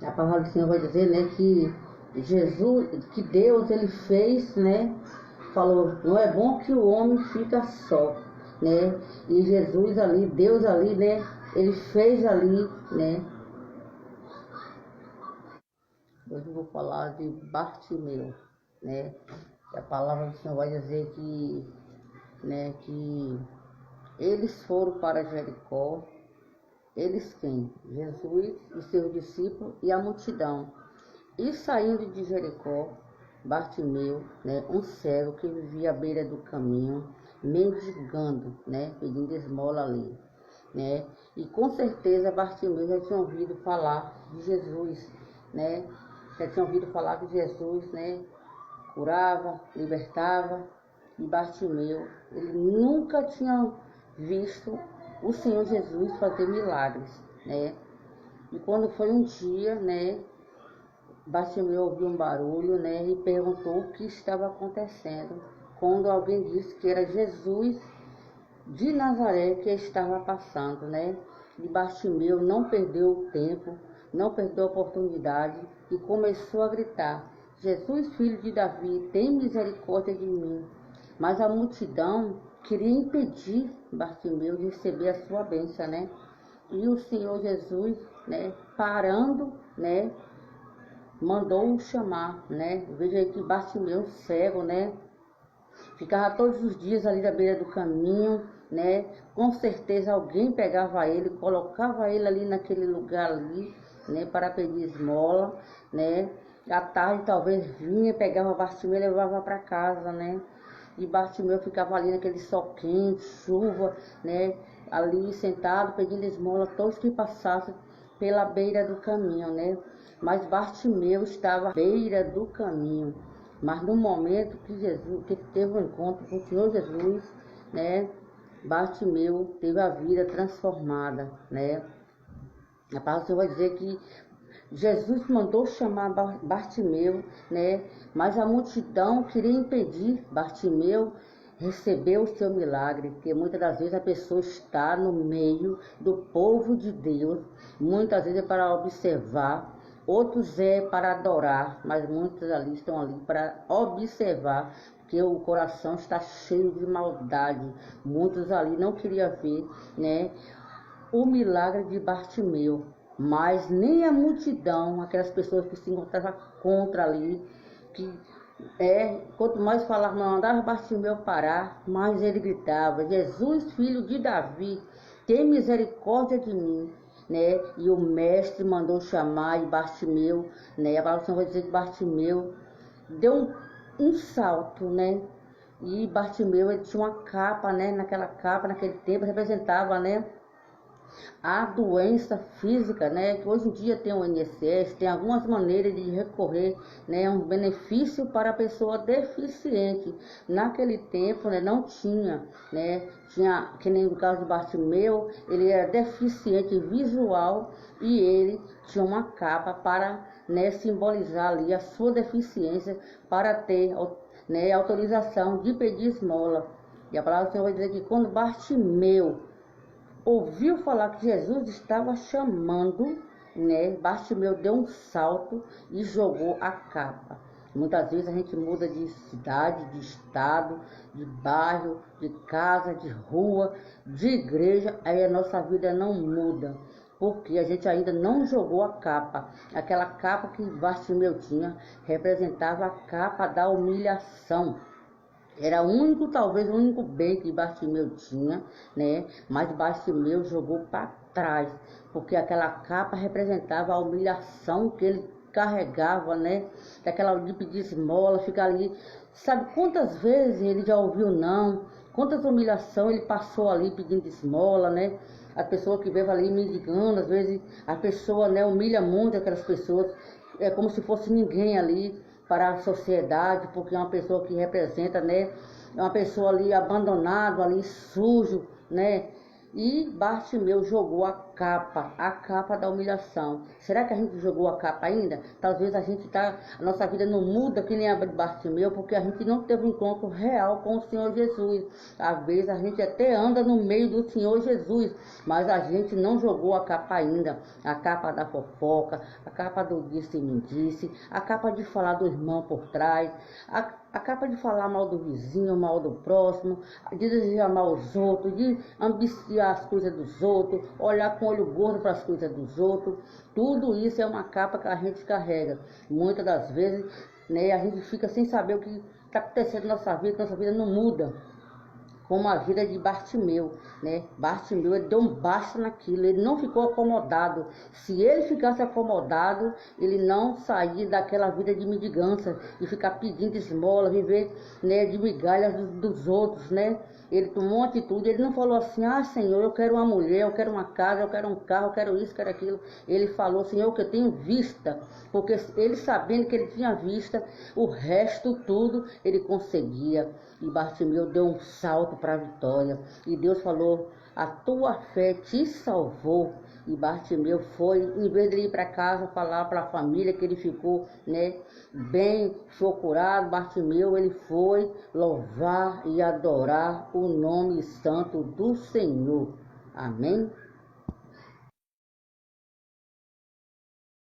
A palavra do Senhor vai dizer, né, que Jesus, que Deus, ele fez, né, falou, não é bom que o homem fica só, né, e Jesus ali, Deus ali, né, ele fez ali, né. Hoje eu vou falar de Bartimeu, né, a palavra do Senhor vai dizer que, né, que eles foram para Jericó. Eles quem? Jesus e seus discípulos e a multidão. E saindo de Jericó, Bartimeu, né, um cego que vivia à beira do caminho, mendigando, né, pedindo esmola ali, né? E com certeza Bartimeu já tinha ouvido falar de Jesus, né? Já tinha ouvido falar que Jesus, né, curava, libertava. E Bartimeu, ele nunca tinha visto o Senhor Jesus fazer milagres, né? E quando foi um dia, né, Bartimeu ouviu um barulho, né, e perguntou o que estava acontecendo, quando alguém disse que era Jesus de Nazaré que estava passando, né? E Bartimeu não perdeu o tempo, não perdeu a oportunidade e começou a gritar: Jesus, filho de Davi, tem misericórdia de mim. Mas a multidão queria impedir Bartimeu de receber a sua bênção, né? E o Senhor Jesus, né, parando, né, mandou-o chamar, né? Veja aí que Bartimeu, cego, né, ficava todos os dias ali na beira do caminho, né? Com certeza alguém pegava ele, colocava ele ali naquele lugar ali, né, para pedir esmola, né? À tarde talvez vinha, pegava Bartimeu e levava para casa, né? E Bartimeu ficava ali naquele sol quente, chuva, né? Ali sentado pedindo esmola todos que passassem pela beira do caminho, né? Mas Bartimeu estava à beira do caminho. Mas no momento que Jesus, que teve um encontro com o Senhor Jesus, né? Bartimeu teve a vida transformada, né? A palavra do Senhor vai dizer que Jesus mandou chamar Bartimeu, né? Mas a multidão queria impedir Bartimeu receber o seu milagre, porque muitas das vezes a pessoa está no meio do povo de Deus, muitas vezes é para observar, outros é para adorar, mas muitos ali estão ali para observar, porque o coração está cheio de maldade. Muitos ali não queriam ver, né, o milagre de Bartimeu, mas nem a multidão, aquelas pessoas que se encontravam contra ali, que quanto mais falava, mandava Bartimeu parar, mais ele gritava: Jesus, filho de Davi, tem misericórdia de mim, né? E o mestre mandou chamar e Bartimeu, né? A palavra do Senhor vai dizer que Bartimeu deu um salto, né? E Bartimeu, ele tinha uma capa, né? Naquela capa, naquele tempo, representava, né, a doença física, né, que hoje em dia tem o INSS, tem algumas maneiras de recorrer, né, um benefício para a pessoa deficiente. Naquele tempo, né, não tinha, né, tinha, que nem no caso de Bartimeu, ele era deficiente visual e ele tinha uma capa para, né, simbolizar ali a sua deficiência para ter, né, autorização de pedir esmola. E a palavra do Senhor vai dizer que quando Bartimeu ouviu falar que Jesus estava chamando, né, Bartimeu deu um salto e jogou a capa. Muitas vezes a gente muda de cidade, de estado, de bairro, de casa, de rua, de igreja, aí a nossa vida não muda, porque a gente ainda não jogou a capa. Aquela capa que Bartimeu tinha representava a capa da humilhação. Era o único, talvez o único bem que Bartimeu tinha, né? Mas Bartimeu jogou para trás, porque aquela capa representava a humilhação que ele carregava, né? Daquela de pedir esmola, ficar ali. Sabe quantas vezes ele já ouviu não? Quantas humilhações ele passou ali pedindo esmola, né? A pessoa que veio ali mendigando, às vezes a pessoa, né, humilha muito aquelas pessoas, é como se fosse ninguém ali para a sociedade, porque é uma pessoa que representa, né, é uma pessoa ali abandonada, ali sujo, né, e Bartimeu jogou a a capa da humilhação. Será que a gente jogou a capa ainda? Talvez a nossa vida não muda que nem a de Bartimeu, porque a gente não teve um encontro real com o Senhor Jesus. Às vezes a gente até anda no meio do Senhor Jesus, mas a gente não jogou a capa ainda. A capa da fofoca, a capa do disse-me-disse, a capa de falar do irmão por trás, a capa de falar mal do vizinho, mal do próximo, de desejar mal os outros, de ambiciar as coisas dos outros, olhar com olho gordo para as coisas dos outros. Tudo isso é uma capa que a gente carrega. Muitas das vezes, né, a gente fica sem saber o que está acontecendo na nossa vida não muda. Como a vida de Bartimeu, né? Bartimeu, ele deu um basta naquilo, ele não ficou acomodado. Se ele ficasse acomodado, ele não saía daquela vida de mendigança, de ficar pedindo esmola, viver, né, de migalhas dos outros, né? Ele tomou uma atitude, ele não falou assim, Senhor, eu quero uma mulher, eu quero uma casa, eu quero um carro, eu quero isso, eu quero aquilo. Ele falou, Senhor, que eu tenho vista, porque ele sabendo que ele tinha vista, o resto tudo ele conseguia. E Bartimeu deu um salto para a vitória. E Deus falou, a tua fé te salvou. E Bartimeu foi, em vez de ir para casa falar para a família que ele ficou, né, bem procurado, Bartimeu, ele foi louvar e adorar o nome santo do Senhor. Amém?